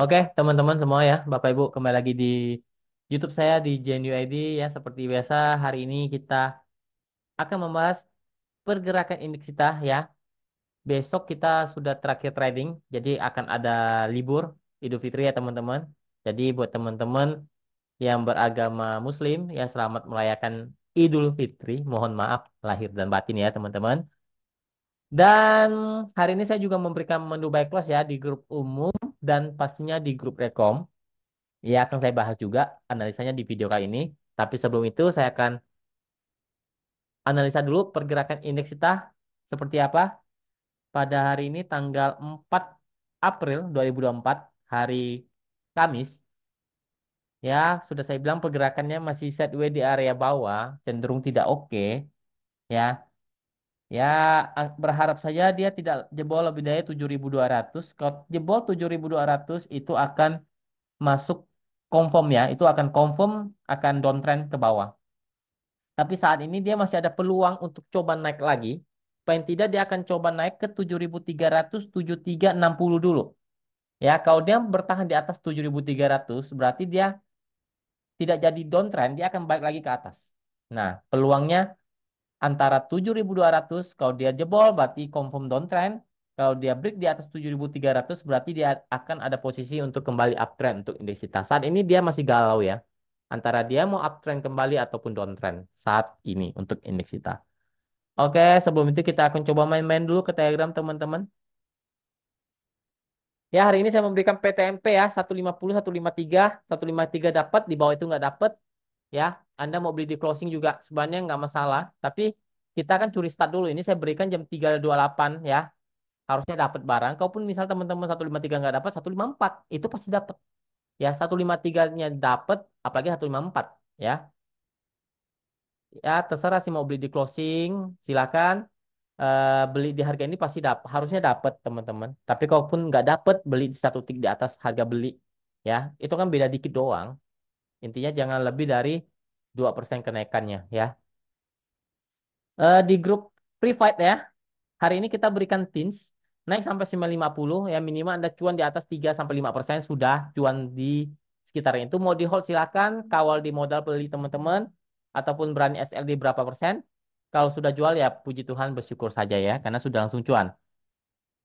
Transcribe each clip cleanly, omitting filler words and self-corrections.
Oke, teman-teman semua ya, Bapak Ibu kembali lagi di YouTube saya di JNUID ya. Seperti biasa, hari ini kita akan membahas pergerakan indeks kita ya. Besok kita sudah terakhir trading, jadi akan ada libur Idul Fitri ya teman-teman. Jadi buat teman-teman yang beragama Muslim ya selamat merayakan Idul Fitri. Mohon maaf lahir dan batin ya teman-teman. Dan hari ini saya juga memberikan menu buy close ya di grup umum dan pastinya di grup rekom. Ya, akan saya bahas juga analisanya di video kali ini. Tapi sebelum itu saya akan analisa dulu pergerakan indeks kita seperti apa pada hari ini tanggal 4 April 2024 hari Kamis. Ya, sudah saya bilang pergerakannya masih sideways di area bawah, cenderung tidak oke. Ya, ya berharap saja dia tidak jebol lebih dari 7.200. Kalau jebol 7.200 itu akan masuk confirm ya, itu akan confirm akan downtrend ke bawah. Tapi saat ini dia masih ada peluang untuk coba naik lagi. Paling tidak dia akan coba naik ke 7.300, 7.360 dulu. Ya, kalau dia bertahan di atas 7.300, berarti dia tidak jadi downtrend, dia akan balik lagi ke atas. Nah, peluangnya antara 7.200, kalau dia jebol berarti confirm downtrend. Kalau dia break di atas 7.300, berarti dia akan ada posisi untuk kembali uptrend untuk indeks kita. Saat ini dia masih galau ya. Antara dia mau uptrend kembali ataupun downtrend saat ini untuk indeks kita. Oke, sebelum itu kita akan coba main-main dulu ke Telegram teman-teman. Ya, hari ini saya memberikan PTMP ya, 150, 153, 153 dapat, di bawah itu nggak dapat. Ya, Anda mau beli di closing juga sebenarnya nggak masalah. Tapi kita kan curi start dulu. Ini saya berikan jam 3.28 ya. Harusnya dapat barang. Kalaupun misal teman-teman 153 nggak dapat, 154 itu pasti dapat. Ya, 153-nya dapat, apalagi 154 ya. Ya, terserah sih mau beli di closing, silakan. Beli di harga ini pasti harusnya dapat teman-teman. Tapi kalaupun nggak dapat, beli di satu tik di atas harga beli. Ya, itu kan beda dikit doang. Intinya jangan lebih dari 2% kenaikannya ya. Di grup private ya, hari ini kita berikan tins naik sampai 950 ya, minimal Anda cuan di atas 3 sampai 5% sudah cuan di sekitarnya itu. Mau di hold silakan, kawal di modal beli teman-teman ataupun berani SLD berapa persen. Kalau sudah jual ya puji Tuhan bersyukur saja ya karena sudah langsung cuan.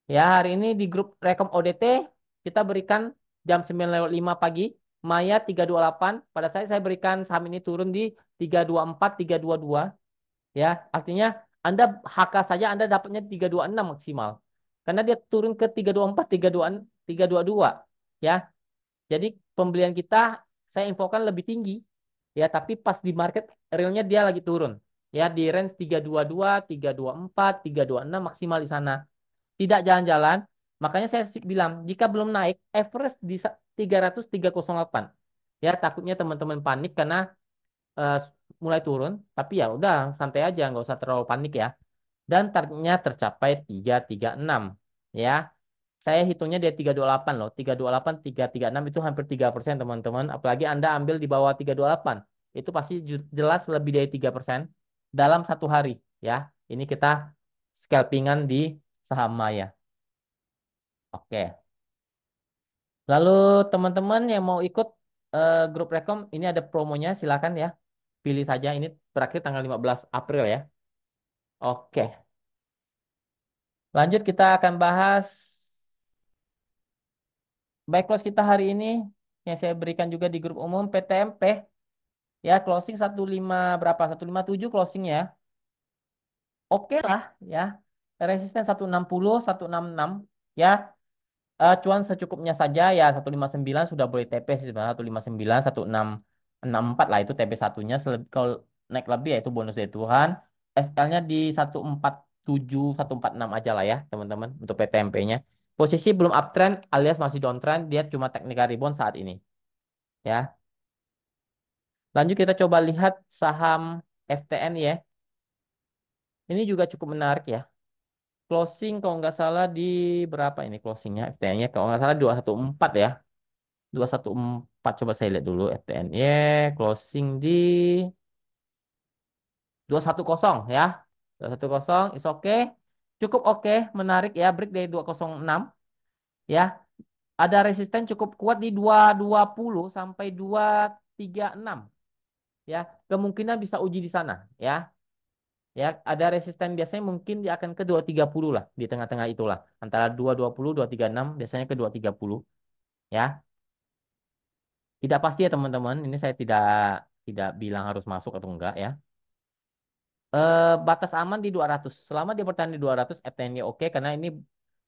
Ya, hari ini di grup Rekom ODT kita berikan jam 9.05 pagi Maya 328. Pada saya berikan saham ini turun di 324, 322. Ya, artinya Anda HK saja Anda dapatnya 326 maksimal. Karena dia turun ke 324, 322. Ya, jadi pembelian kita saya infokan lebih tinggi. Ya, tapi pas di market realnya dia lagi turun. Ya, di range 322, 324, 326 maksimal di sana. Tidak jalan-jalan. Makanya saya bilang, jika belum naik, average di 300, 308. Ya, takutnya teman-teman panik karena eh, mulai turun. Tapi ya udah, santai aja, nggak usah terlalu panik ya. Dan targetnya tercapai 336. Ya, saya hitungnya dia 328 loh. 328, 336 itu hampir 3% teman-teman. Apalagi Anda ambil di bawah 328. Itu pasti jelas lebih dari 3% dalam satu hari. Ya, ini kita scalpingan di saham Maya. Oke. Lalu teman-teman yang mau ikut grup rekom, ini ada promonya, silakan ya. Pilih saja, ini terakhir tanggal 15 April ya. Oke. Lanjut kita akan bahas buy close kita hari ini yang saya berikan juga di grup umum PTMP ya, closing 15 berapa? 157 closing ya. Oke lah ya. Resisten 160, 166 ya. Cuan secukupnya saja ya 159 sudah boleh TP sih sebenarnya 159 1664 lah itu TP satunya. Kalau naik lebih ya itu bonus dari Tuhan. SL-nya di 147 146 aja lah ya teman-teman untuk PTMP-nya. Posisi belum uptrend alias masih downtrend, dia cuma technical rebound saat ini ya. Lanjut kita coba lihat saham FTN ya. Ini juga cukup menarik ya. Closing kalau nggak salah di berapa ini closingnya FTN-nya? Kalau nggak salah 214 ya. 214 coba saya lihat dulu FTNY closing di 210 ya. 210 is oke. Cukup oke, menarik ya break dari 206 ya. Ada resisten cukup kuat di 220 sampai 236 ya. Kemungkinan bisa uji di sana ya. Ya, ada resisten biasanya mungkin dia akan ke 230 lah di tengah-tengah itulah. Antara 220 236 biasanya ke 230 ya. Tidak pasti ya teman-teman. Ini saya tidak bilang harus masuk atau enggak ya. Batas aman di 200. Selama dia bertahan di 200 FTNY oke karena ini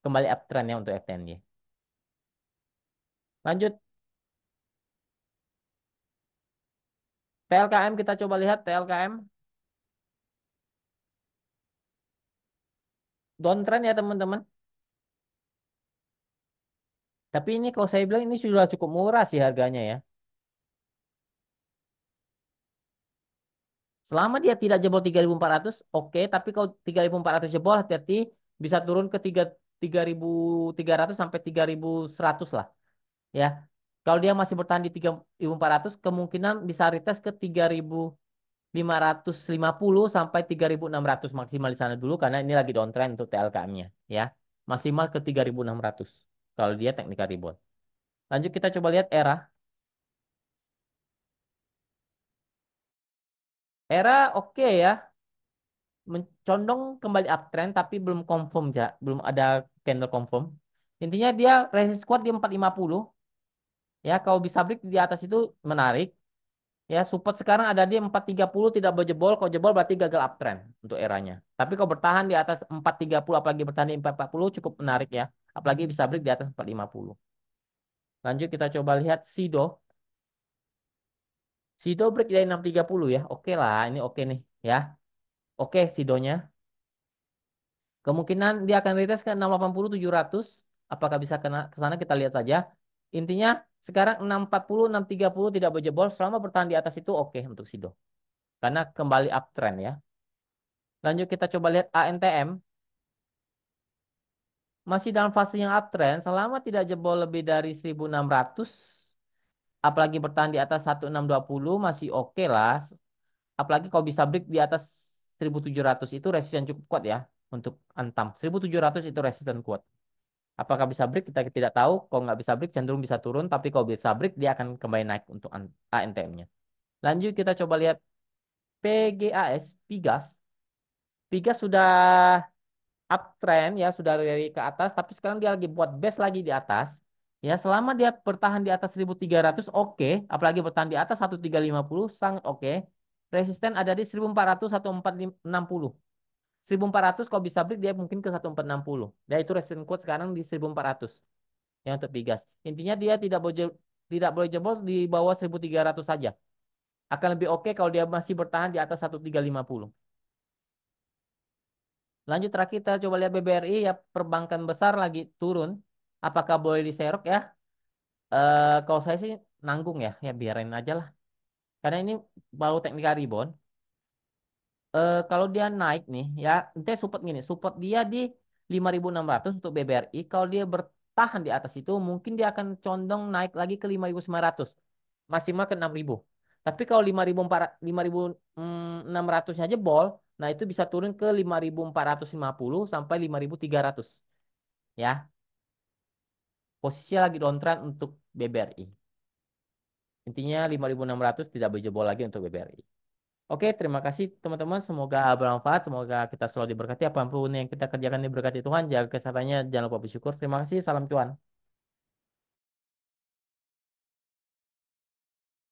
kembali uptrend ya untuk FTNY. Lanjut TLKM kita coba lihat TLKM downtrend ya teman-teman. Tapi ini kalau saya bilang ini sudah cukup murah sih harganya ya. Selama dia tidak jebol 3.400 oke. Tapi kalau 3.400 jebol, hati-hati bisa turun ke 3.300 sampai 3.100 lah. Ya, kalau dia masih bertahan di 3.400 kemungkinan bisa retest ke 3.550 sampai 3.600 maksimal di sana dulu karena ini lagi downtrend untuk TLKM-nya. Ya, maksimal ke 3.600 kalau dia technical rebound. Lanjut kita coba lihat era. Era oke ya. Condong kembali uptrend tapi belum confirm ya, belum ada candle confirm. Intinya dia resist kuat di 450 ya, kalau bisa break di atas itu menarik. Ya, support sekarang ada di 430 tidak berjebol, kalau jebol berarti gagal uptrend untuk eranya. Tapi kalau bertahan di atas 430 apalagi bertahan di 440 cukup menarik ya. Apalagi bisa break di atas 450. Lanjut kita coba lihat Sido. Sido break dari 630 ya. Oke lah, ini oke nih ya. Oke Sidonya. Kemungkinan dia akan retest ke 680 700. Apakah bisa kena ke sana kita lihat saja. Intinya sekarang 640 630 tidak berjebol selama bertahan di atas itu oke untuk Sido. Karena kembali uptrend ya. Lanjut kita coba lihat ANTM. Masih dalam fase yang uptrend selama tidak jebol lebih dari 1.600. Apalagi bertahan di atas 1.620 masih oke lah. Apalagi kalau bisa break di atas 1.700 itu resisten cukup kuat ya untuk Antam. 1.700 itu resisten kuat. Apakah bisa break kita tidak tahu. Kalau nggak bisa break cenderung bisa turun. Tapi kalau bisa break dia akan kembali naik untuk ANTM-nya. Lanjut kita coba lihat PGAS, Pigas. Pigas sudah uptrend ya, sudah dari ke atas. Tapi sekarang dia lagi buat base lagi di atas. Ya selama dia bertahan di atas 1.300 oke. Apalagi bertahan di atas 1.350 sangat oke. Resisten ada di 1.400 1.460. 1.400 kalau bisa break dia mungkin ke 1.460. Ya itu resisten quote sekarang di 1.400 yang untuk Pigas. Intinya dia tidak boleh jebol di bawah 1.300 saja. Akan lebih oke kalau dia masih bertahan di atas 1.350. Lanjut terakhir kita coba lihat BBRI ya, perbankan besar lagi turun. Apakah boleh diserok ya? Kalau saya sih nanggung ya, ya biarin aja lah. Karena ini baru teknikal rebound. Kalau dia naik nih ya, nanti support gini, support dia di 5.600 untuk BBRI. Kalau dia bertahan di atas itu, mungkin dia akan condong naik lagi ke 5.900, maksimal ke 6.000. Tapi kalau 5.600-nya jebol, nah itu bisa turun ke 5.450 sampai 5.300 ya. Posisinya lagi downtrend untuk BBRI. Intinya 5.600 tidak berjebol lagi untuk BBRI. Oke, terima kasih teman-teman. Semoga bermanfaat. Semoga kita selalu diberkati. Apapun yang kita kerjakan diberkati Tuhan. Jaga kesehatannya. Jangan lupa bersyukur. Terima kasih. Salam cuan.